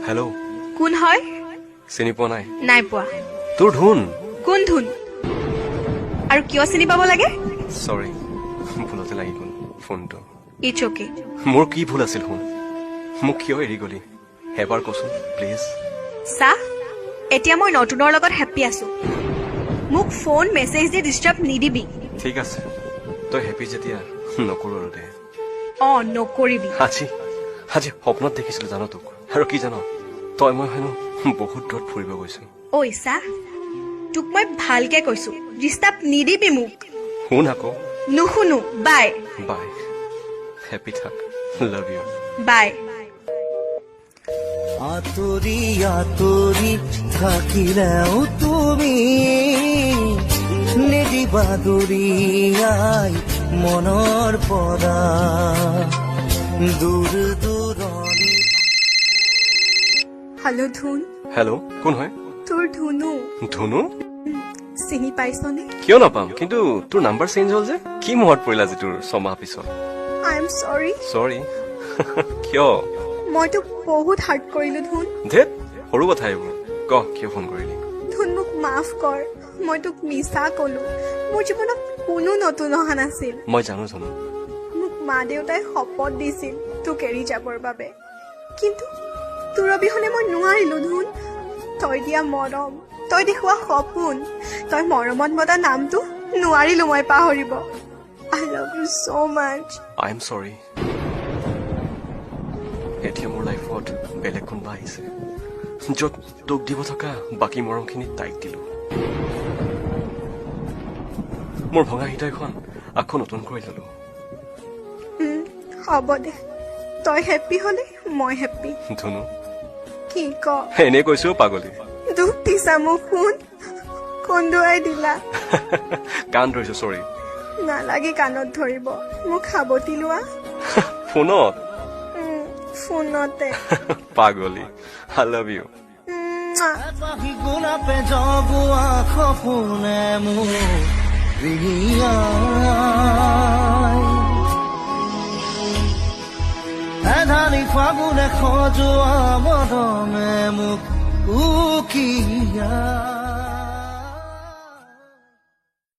Hello' কোন হয়? চিনি পোৱা নাই? নাই পোৱা। তোৰ ধুন। কোন ধুন? আৰু কিয় চিনি পাব লাগে? চৰি, ভুলতে লাগি গ'ল ফোনটো। It's okay. মোৰ কি ভুল আছিল শুন? মোক কিয় এৰি গলি এবাৰ কচোন প্লিজ। চা, এতিয়া মই নতুনৰ লগত হেপ্পী আছো। মোক ফোন মেছেজ দি ডিষ্টাৰ্ব নিদিবি। ঠিক আছে, তই হেপ্পী যেতিয়া নকৰো আৰু দে। নকৰিবি। আজি সপোনত দেখিছিলো জানো তোক। আৰু কি জানো, তই মই হেনো বহুত দূৰত ফুৰিব গৈছো। ঐ চা, তোক মই ভালকে কৈছো, ডিষ্টাৰ্ব নিদিবি মোক। শুন আকৌ। নুশুনো। বাই বাই। হেপ্পী থাক। Love you. বাই। আঁতৰি আঁতৰি থাকিলেও তুমি নিদিবা দূৰিয়াই মনৰ পৰা দূৰ দূৰণি। হেল্ল' ধুন। হেল্ল', কোন হয়? তোৰ ধুনু। ধুনু? চিনি পাইছনে? কিয় নাপাম, কিন্তু তোৰ নাম্বাৰ চেঞ্জ হ'ল যে। কি মনত পৰিল আজি তোৰ 6 মাহ পিছত? আই এম চৰি। চৰি? কিয়? মই তোক বহুত হাৰ্ট কৰিলো ধুন। ধেত, সৰু কথা এইবোৰ। ক, কিয় ফোন কৰিলি? ধুন, মোক মাফ কৰ। মই তোক মিছা কলো। মোৰ জীৱনত কোনো নতুন অহা নাছিল। মই জানো জানো। মোক মা দেউতাই শপত দিছিল তোক এৰি যাবৰ বাবে, কিন্তু তোৰ অবিহনে মই নোৱাৰিলো ধুন। তই দিয়া মৰম, তই দেখুওৱা সপোন, তই মৰমত মতা নামটো নোৱাৰিলো মই পাহৰিব। I love you so much. I am চৰি। এতিয়া মোৰ লাইফত বেলেগ কোনোবা আহিছে, য'ত তোক দিব থকা বাকী মৰমখিনি তাইক দিলো। মোৰ ভঙা হৃদয়খন আকৌ নতুন কৰি ললো। হ'ব দে, তই হেপ্পী হলে মই হেপ্পী। ধুনু, কি ক? এনেই কৈছো পাগলী। দুখ দিছা মোক শুন, কন্দুৱাই দিলা। কাণ ধৰিছো, চৰি। নালাগে কাণত ধৰিব, মোক সাৱটি লোৱা। ফোনত? ফোনতে। পাগলী, আই লাভ ইউ। পাহি গোলাপে জগুৱা সপোনে মোক ৰিঙিয়াই, এধানি ফাগুনে সজোৱা মৰমে মোক উকিয়াই।